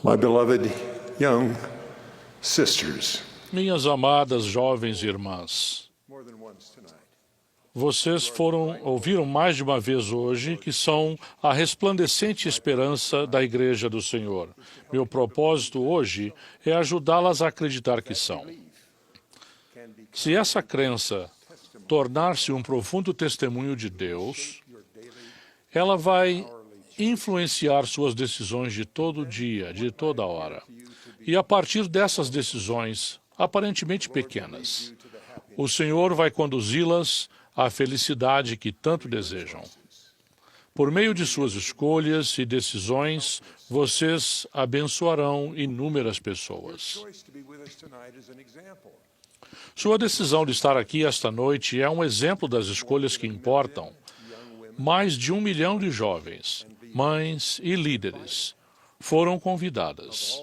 My beloved young sisters, Minhas amadas jovens irmãs, vocês ouviram mais de uma vez hoje que são a resplandecente esperança da Igreja do Senhor. Meu propósito hoje é ajudá-las a acreditar que são. Se essa crença tornar-se um profundo testemunho de Deus, ela vai influenciar suas decisões de todo dia, de toda hora. E a partir dessas decisões, aparentemente pequenas, o Senhor vai conduzi-las à felicidade que tanto desejam. Por meio de suas escolhas e decisões, vocês abençoarão inúmeras pessoas. Sua decisão de estar aqui esta noite é um exemplo das escolhas que importam. Mais de 1 milhão de jovens, mães e líderes foram convidadas.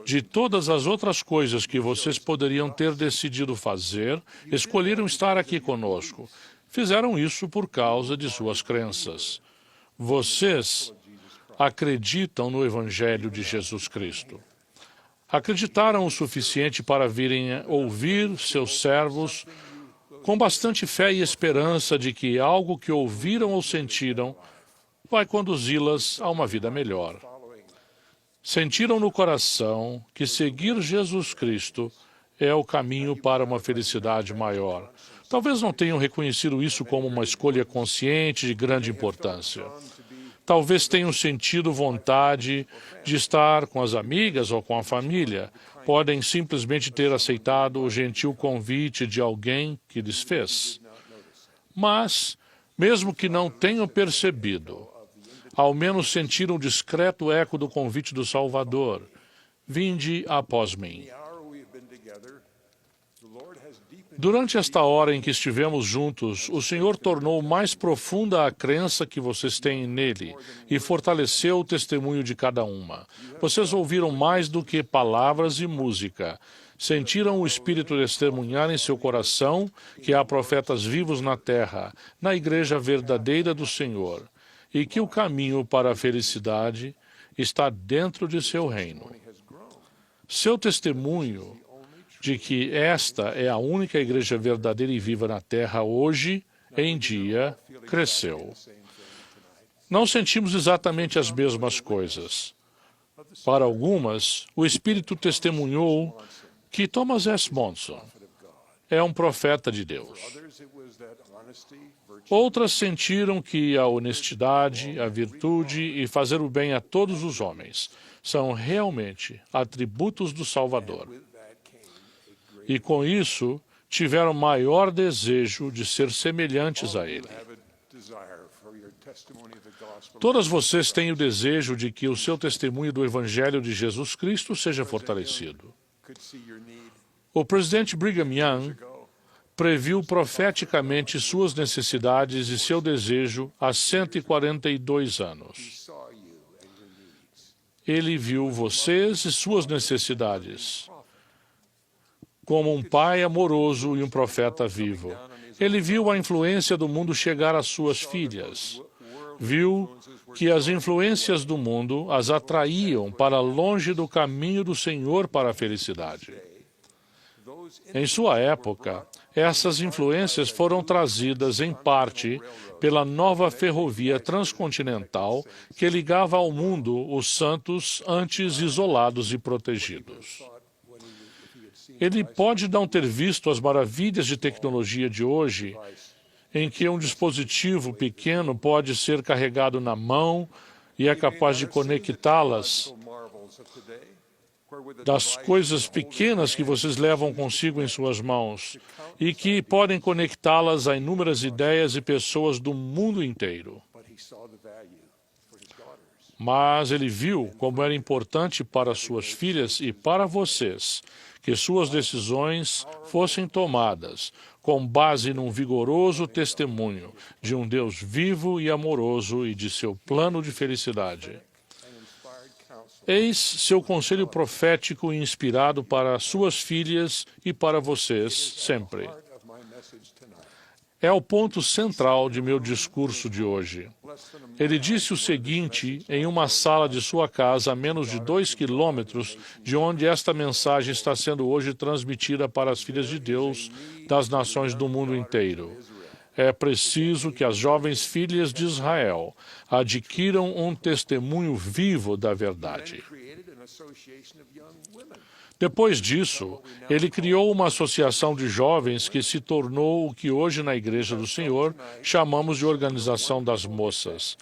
De todas as outras coisas que vocês poderiam ter decidido fazer, escolheram estar aqui conosco. Fizeram isso por causa de suas crenças. Vocês acreditam no Evangelho de Jesus Cristo. Acreditaram o suficiente para virem ouvir seus servos com bastante fé e esperança de que algo que ouviram ou sentiram vai conduzi-las a uma vida melhor. Sentiram no coração que seguir Jesus Cristo é o caminho para uma felicidade maior. Talvez não tenham reconhecido isso como uma escolha consciente de grande importância. Talvez tenham sentido vontade de estar com as amigas ou com a família. Podem simplesmente ter aceitado o gentil convite de alguém que lhes fez. Mas, mesmo que não tenham percebido, ao menos sentiram um discreto eco do convite do Salvador. Vinde após mim. Durante esta hora em que estivemos juntos, o Senhor tornou mais profunda a crença que vocês têm nele e fortaleceu o testemunho de cada uma. Vocês ouviram mais do que palavras e música. Sentiram o Espírito testemunhar em seu coração que há profetas vivos na terra, na igreja verdadeira do Senhor, e que o caminho para a felicidade está dentro de seu reino. Seu testemunho de que esta é a única igreja verdadeira e viva na terra hoje em dia cresceu. Não sentimos exatamente as mesmas coisas. Para algumas, o Espírito testemunhou que Thomas S. Monson é um profeta de Deus. Outras sentiram que a honestidade, a virtude e fazer o bem a todos os homens são realmente atributos do Salvador. E com isso, tiveram maior desejo de ser semelhantes a Ele. Todas vocês têm o desejo de que o seu testemunho do Evangelho de Jesus Cristo seja fortalecido. O presidente Brigham Young previu profeticamente suas necessidades e seu desejo há 142 anos. Ele viu vocês e suas necessidades como um pai amoroso e um profeta vivo. Ele viu a influência do mundo chegar às suas filhas. Viu que as influências do mundo as atraíam para longe do caminho do Senhor para a felicidade. Em sua época, essas influências foram trazidas, em parte, pela nova ferrovia transcontinental que ligava ao mundo os santos antes isolados e protegidos. Ele pode não ter visto as maravilhas de tecnologia de hoje, em que um dispositivo pequeno pode ser carregado na mão e é capaz de conectá-las das coisas pequenas que vocês levam consigo em suas mãos e que podem conectá-las a inúmeras ideias e pessoas do mundo inteiro. Mas ele viu como era importante para suas filhas e para vocês que suas decisões fossem tomadas com base num vigoroso testemunho de um Deus vivo e amoroso e de seu plano de felicidade. Eis seu conselho profético e inspirado para suas filhas e para vocês sempre. é o ponto central de meu discurso de hoje. Ele disse o seguinte em uma sala de sua casa a menos de 2 quilômetros de onde esta mensagem está sendo hoje transmitida para as filhas de Deus das nações do mundo inteiro. É preciso que as jovens filhas de Israel adquiram um testemunho vivo da verdade. Depois disso, ele criou uma associação de jovens que se tornou o que hoje na Igreja do Senhor chamamos de Organização das Moças.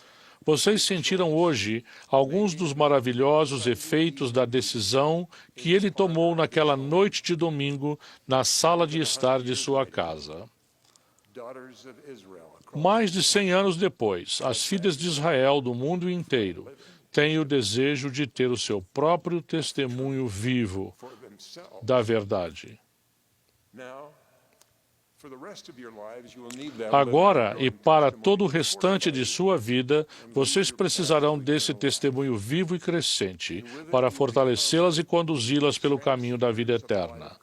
Vocês sentiram hoje alguns dos maravilhosos efeitos da decisão que ele tomou naquela noite de domingo na sala de estar de sua casa. Mais de 100 anos depois, as filhas de Israel do mundo inteiro têm o desejo de ter o seu próprio testemunho vivo da verdade. Agora e para todo o restante de sua vida, vocês precisarão desse testemunho vivo e crescente para fortalecê-las e conduzi-las pelo caminho da vida eterna.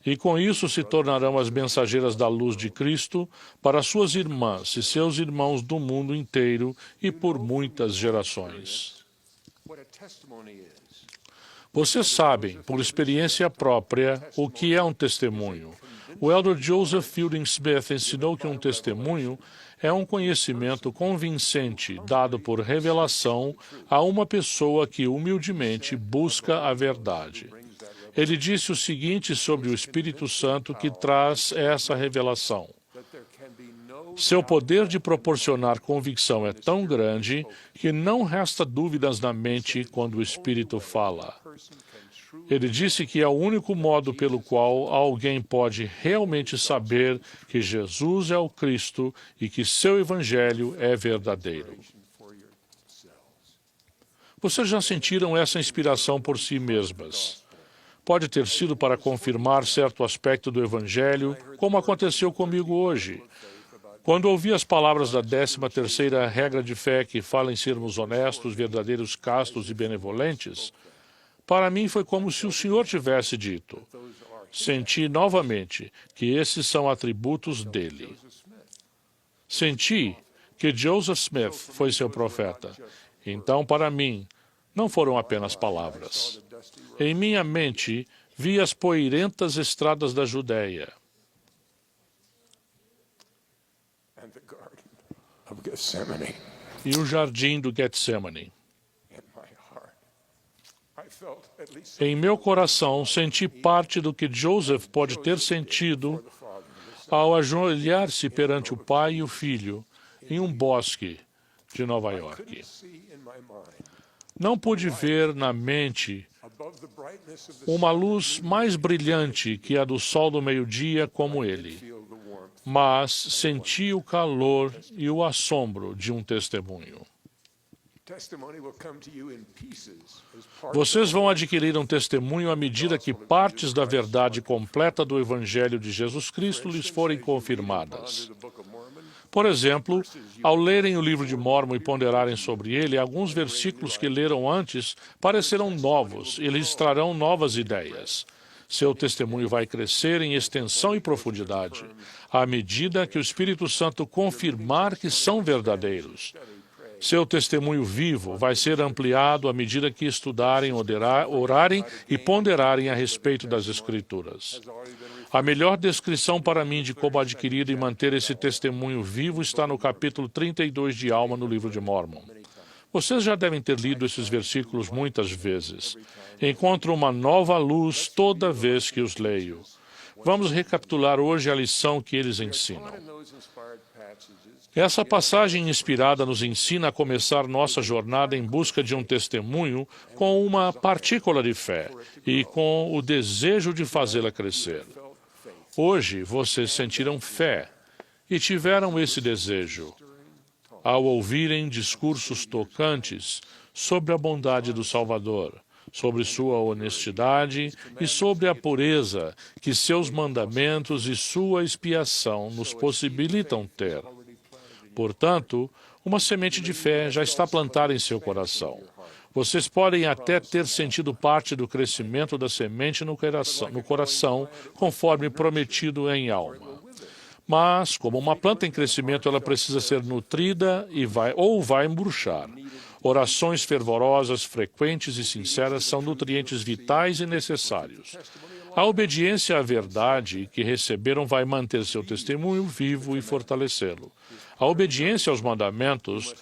E com isso se tornarão as mensageiras da luz de Cristo para suas irmãs e seus irmãos do mundo inteiro e por muitas gerações. Vocês sabem, por experiência própria, o que é um testemunho. O elder Joseph Fielding Smith ensinou que um testemunho é um conhecimento convincente dado por revelação a uma pessoa que humildemente busca a verdade. Ele disse o seguinte sobre o Espírito Santo que traz essa revelação. Seu poder de proporcionar convicção é tão grande que não resta dúvidas na mente quando o Espírito fala. Ele disse que é o único modo pelo qual alguém pode realmente saber que Jesus é o Cristo e que seu Evangelho é verdadeiro. Vocês já sentiram essa inspiração por si mesmas. Pode ter sido para confirmar certo aspecto do Evangelho, como aconteceu comigo hoje. Quando ouvi as palavras da 13ª regra de fé que fala em sermos honestos, verdadeiros, castos e benevolentes, para mim foi como se o Senhor tivesse dito. Senti novamente que esses são atributos dele. Senti que Joseph Smith foi seu profeta. Então, para mim, não foram apenas palavras. Em minha mente, vi as poeirentas estradas da Judéia. E o jardim do Getsemane. Em meu coração, senti parte do que Joseph pode ter sentido ao ajoelhar-se perante o pai e o filho em um bosque de Nova York. Não pude ver na mente uma luz mais brilhante que a do sol do meio-dia como ele, mas senti o calor e o assombro de um testemunho. Vocês vão adquirir um testemunho à medida que partes da verdade completa do Evangelho de Jesus Cristo lhes forem confirmadas. Por exemplo, ao lerem o livro de Mórmon e ponderarem sobre ele, alguns versículos que leram antes parecerão novos e lhes trarão novas ideias. Seu testemunho vai crescer em extensão e profundidade, à medida que o Espírito Santo confirmar que são verdadeiros. Seu testemunho vivo vai ser ampliado à medida que estudarem, orarem e ponderarem a respeito das Escrituras. A melhor descrição para mim de como adquirir e manter esse testemunho vivo está no capítulo 32 de Alma no livro de Mórmon. Vocês já devem ter lido esses versículos muitas vezes. Encontro uma nova luz toda vez que os leio. Vamos recapitular hoje a lição que eles ensinam. Essa passagem inspirada nos ensina a começar nossa jornada em busca de um testemunho com uma partícula de fé e com o desejo de fazê-la crescer. Hoje vocês sentiram fé e tiveram esse desejo ao ouvirem discursos tocantes sobre a bondade do Salvador, sobre sua honestidade e sobre a pureza que seus mandamentos e sua expiação nos possibilitam ter. Portanto, uma semente de fé já está plantada em seu coração. Vocês podem até ter sentido parte do crescimento da semente no coração, conforme prometido em Alma. Mas, como uma planta em crescimento, ela precisa ser nutrida e vai murchar. Orações fervorosas, frequentes e sinceras são nutrientes vitais e necessários. A obediência à verdade que receberam vai manter seu testemunho vivo e fortalecê-lo. A obediência aos mandamentos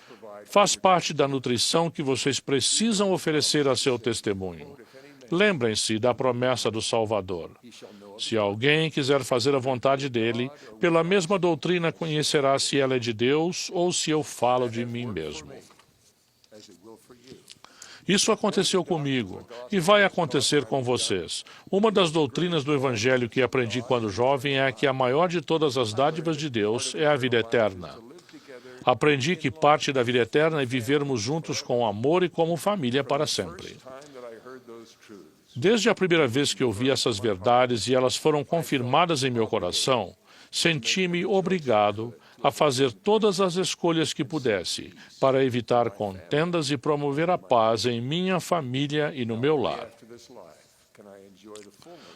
faz parte da nutrição que vocês precisam oferecer a seu testemunho. Lembrem-se da promessa do Salvador. Se alguém quiser fazer a vontade dele, pela mesma doutrina conhecerá se ela é de Deus ou se eu falo de mim mesmo. Isso aconteceu comigo e vai acontecer com vocês. Uma das doutrinas do Evangelho que aprendi quando jovem é que a maior de todas as dádivas de Deus é a vida eterna. Aprendi que parte da vida eterna é vivermos juntos com amor e como família para sempre. Desde a primeira vez que ouvi essas verdades e elas foram confirmadas em meu coração, senti-me obrigado a fazer todas as escolhas que pudesse para evitar contendas e promover a paz em minha família e no meu lar.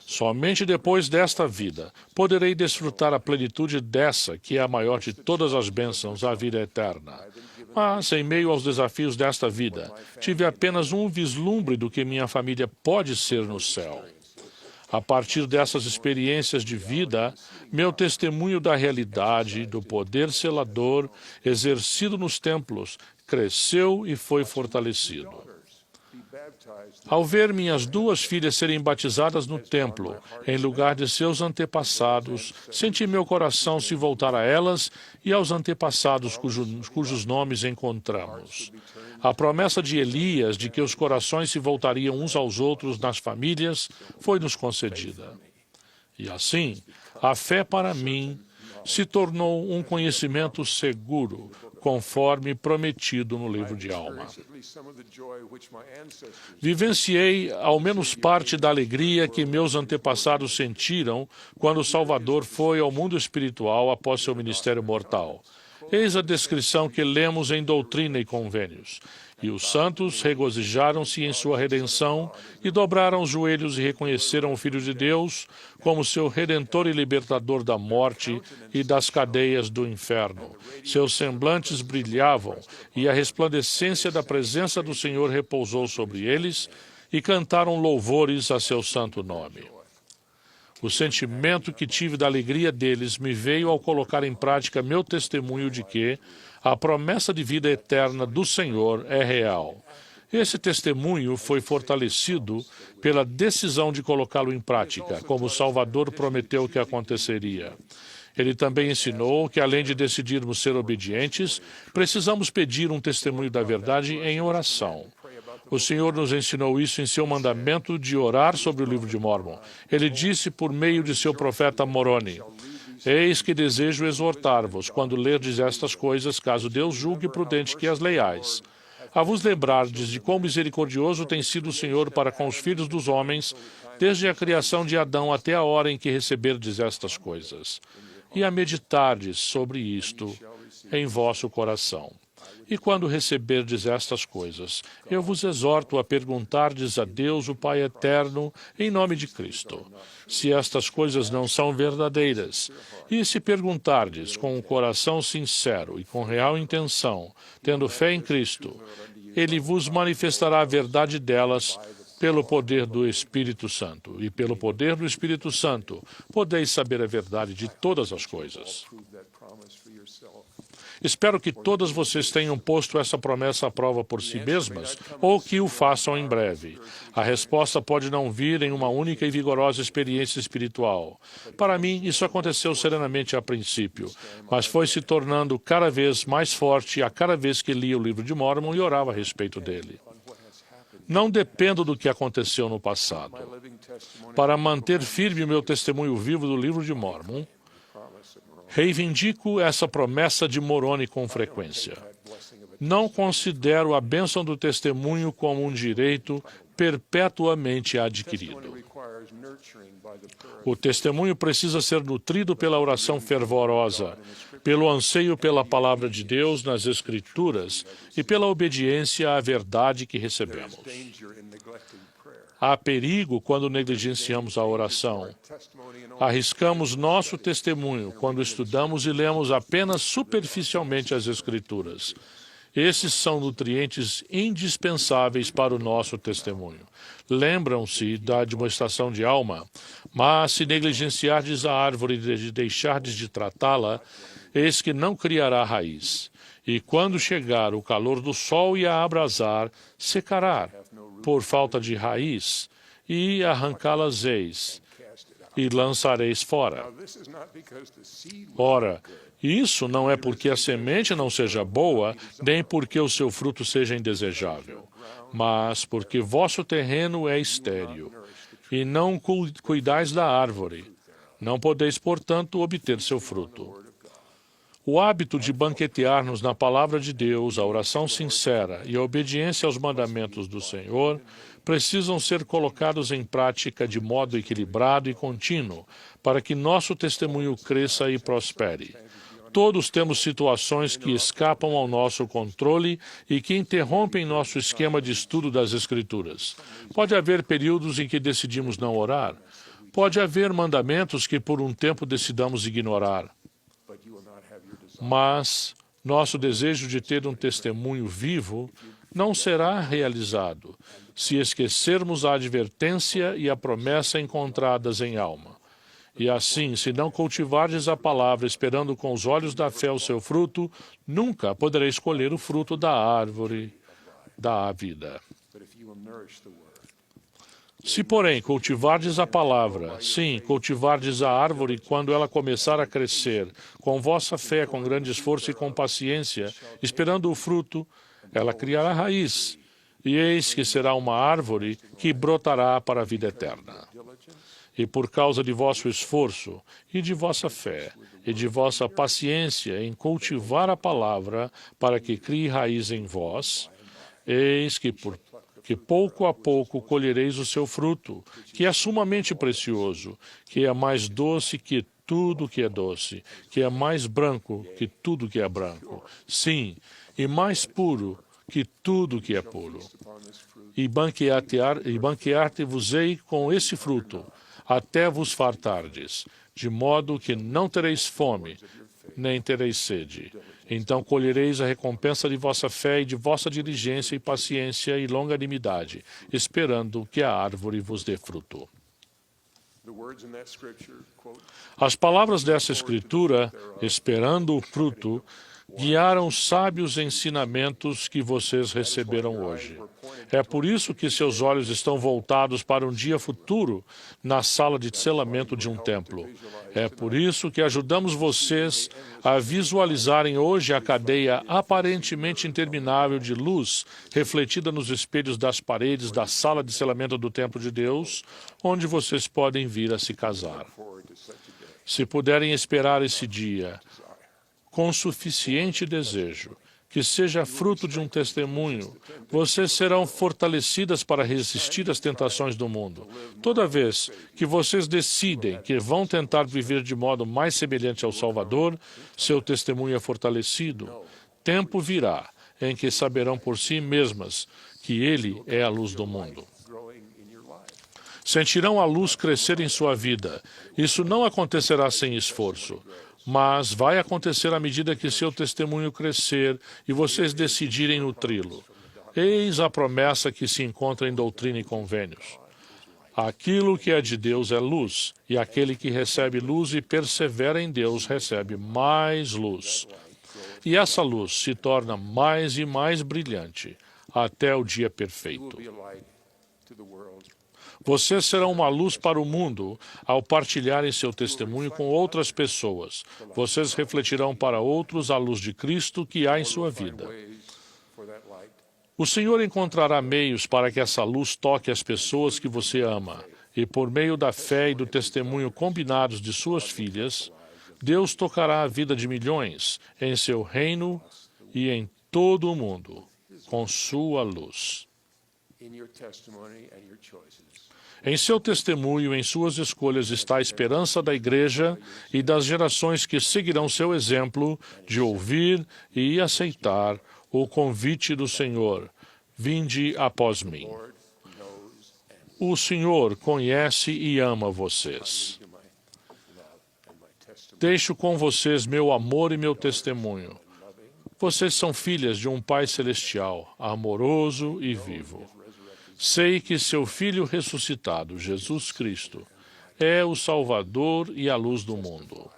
Somente depois desta vida poderei desfrutar a plenitude dessa, que é a maior de todas as bênçãos, a vida eterna. Mas, em meio aos desafios desta vida, tive apenas um vislumbre do que minha família pode ser no céu. A partir dessas experiências de vida, meu testemunho da realidade, do poder selador exercido nos templos, cresceu e foi fortalecido. Ao ver minhas duas filhas serem batizadas no templo, em lugar de seus antepassados, senti meu coração se voltar a elas e aos antepassados cujos nomes encontramos. A promessa de Elias de que os corações se voltariam uns aos outros nas famílias foi-nos concedida. E assim, a fé para mim se tornou um conhecimento seguro, conforme prometido no livro de Alma. Vivenciei ao menos parte da alegria que meus antepassados sentiram quando o Salvador foi ao mundo espiritual após seu ministério mortal. Eis a descrição que lemos em Doutrina e Convênios. E os santos regozijaram-se em sua redenção e dobraram os joelhos e reconheceram o Filho de Deus como seu Redentor e Libertador da morte e das cadeias do inferno. Seus semblantes brilhavam e a resplandecência da presença do Senhor repousou sobre eles e cantaram louvores a seu santo nome. O sentimento que tive da alegria deles me veio ao colocar em prática meu testemunho de que a promessa de vida eterna do Senhor é real. Esse testemunho foi fortalecido pela decisão de colocá-lo em prática, como o Salvador prometeu que aconteceria. Ele também ensinou que, além de decidirmos ser obedientes, precisamos pedir um testemunho da verdade em oração. O Senhor nos ensinou isso em seu mandamento de orar sobre o livro de Mórmon. Ele disse por meio de seu profeta Moroni: Eis que desejo exortar-vos, quando lerdes estas coisas, caso Deus julgue prudente que as leiais, a vos lembrardes de quão misericordioso tem sido o Senhor para com os filhos dos homens, desde a criação de Adão até a hora em que receberdes estas coisas, e a meditardes sobre isto em vosso coração. E quando receberdes estas coisas, eu vos exorto a perguntardes a Deus, o Pai eterno, em nome de Cristo, se estas coisas não são verdadeiras. E se perguntardes com um coração sincero e com real intenção, tendo fé em Cristo, Ele vos manifestará a verdade delas pelo poder do Espírito Santo. E pelo poder do Espírito Santo, podeis saber a verdade de todas as coisas. Espero que todas vocês tenham posto essa promessa à prova por si mesmas ou que o façam em breve. A resposta pode não vir em uma única e vigorosa experiência espiritual. Para mim, isso aconteceu serenamente a princípio, mas foi se tornando cada vez mais forte a cada vez que lia o livro de Mórmon e orava a respeito dele. Não dependo do que aconteceu no passado. Para manter firme o meu testemunho vivo do livro de Mórmon, reivindico essa promessa de Moroni com frequência. Não considero a bênção do testemunho como um direito perpetuamente adquirido. O testemunho precisa ser nutrido pela oração fervorosa, pelo anseio pela palavra de Deus nas Escrituras e pela obediência à verdade que recebemos. Há perigo quando negligenciamos a oração. Arriscamos nosso testemunho quando estudamos e lemos apenas superficialmente as Escrituras. Esses são nutrientes indispensáveis para o nosso testemunho. Lembram-se da admoestação de Alma, mas se negligenciardes a árvore e deixardes de tratá-la, eis que não criará raiz. E quando chegar o calor do sol e a abrasar, secará, por falta de raiz, e arrancá-las eis, e lançareis fora. Ora, isso não é porque a semente não seja boa, nem porque o seu fruto seja indesejável, mas porque vosso terreno é estéril, e não cuidais da árvore. Não podeis, portanto, obter seu fruto. O hábito de banquetear-nos na palavra de Deus, a oração sincera e a obediência aos mandamentos do Senhor precisam ser colocados em prática de modo equilibrado e contínuo para que nosso testemunho cresça e prospere. Todos temos situações que escapam ao nosso controle e que interrompem nosso esquema de estudo das Escrituras. Pode haver períodos em que decidimos não orar. Pode haver mandamentos que por um tempo decidamos ignorar. Mas nosso desejo de ter um testemunho vivo não será realizado se esquecermos a advertência e a promessa encontradas em Alma. E assim, se não cultivardes a palavra esperando com os olhos da fé o seu fruto, nunca podereis colher o fruto da árvore da vida. Se, porém, cultivardes a palavra, sim, cultivardes a árvore quando ela começar a crescer, com vossa fé, com grande esforço e com paciência, esperando o fruto, ela criará raiz, e eis que será uma árvore que brotará para a vida eterna. E por causa de vosso esforço, e de vossa fé, e de vossa paciência em cultivar a palavra para que crie raiz em vós, eis que pouco a pouco colhereis o seu fruto, que é sumamente precioso, que é mais doce que tudo que é doce, que é mais branco que tudo que é branco, sim, e mais puro que tudo que é puro. E banquear-te-vos-ei com esse fruto, até vos fartardes, de modo que não tereis fome, nem tereis sede. Então colhereis a recompensa de vossa fé e de vossa diligência e paciência e longanimidade, esperando que a árvore vos dê fruto. As palavras dessa escritura, esperando o fruto, guiaram os sábios ensinamentos que vocês receberam hoje. É por isso que seus olhos estão voltados para um dia futuro na sala de selamento de um templo. É por isso que ajudamos vocês a visualizarem hoje a cadeia aparentemente interminável de luz refletida nos espelhos das paredes da sala de selamento do templo de Deus, onde vocês podem vir a se casar. Se puderem esperar esse dia com suficiente desejo, que seja fruto de um testemunho, vocês serão fortalecidas para resistir às tentações do mundo. Toda vez que vocês decidem que vão tentar viver de modo mais semelhante ao Salvador, seu testemunho é fortalecido. Tempo virá em que saberão por si mesmas que Ele é a luz do mundo. Sentirão a luz crescer em sua vida. Isso não acontecerá sem esforço, mas vai acontecer à medida que seu testemunho crescer e vocês decidirem nutri-lo. Eis a promessa que se encontra em doutrina e convênios. Aquilo que é de Deus é luz, e aquele que recebe luz e persevera em Deus recebe mais luz. E essa luz se torna mais e mais brilhante, até o dia perfeito. Vocês serão uma luz para o mundo ao partilharem seu testemunho com outras pessoas. Vocês refletirão para outros a luz de Cristo que há em sua vida. O Senhor encontrará meios para que essa luz toque as pessoas que você ama. E por meio da fé e do testemunho combinados de suas filhas, Deus tocará a vida de milhões em seu reino e em todo o mundo com sua luz. In your testimony and your choices. Em seu testemunho, em suas escolhas, está a esperança da Igreja e das gerações que seguirão seu exemplo de ouvir e aceitar o convite do Senhor. Vinde após mim. O Senhor conhece e ama vocês. Deixo com vocês meu amor e meu testemunho. Vocês são filhas de um Pai Celestial, amoroso e vivo. Sei que seu Filho ressuscitado, Jesus Cristo, é o Salvador e a luz do mundo.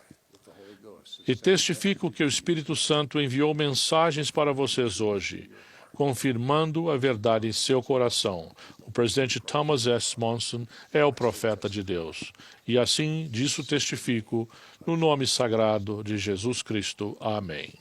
E testifico que o Espírito Santo enviou mensagens para vocês hoje, confirmando a verdade em seu coração. O presidente Thomas S. Monson é o profeta de Deus. E assim disso testifico, no nome sagrado de Jesus Cristo. Amém.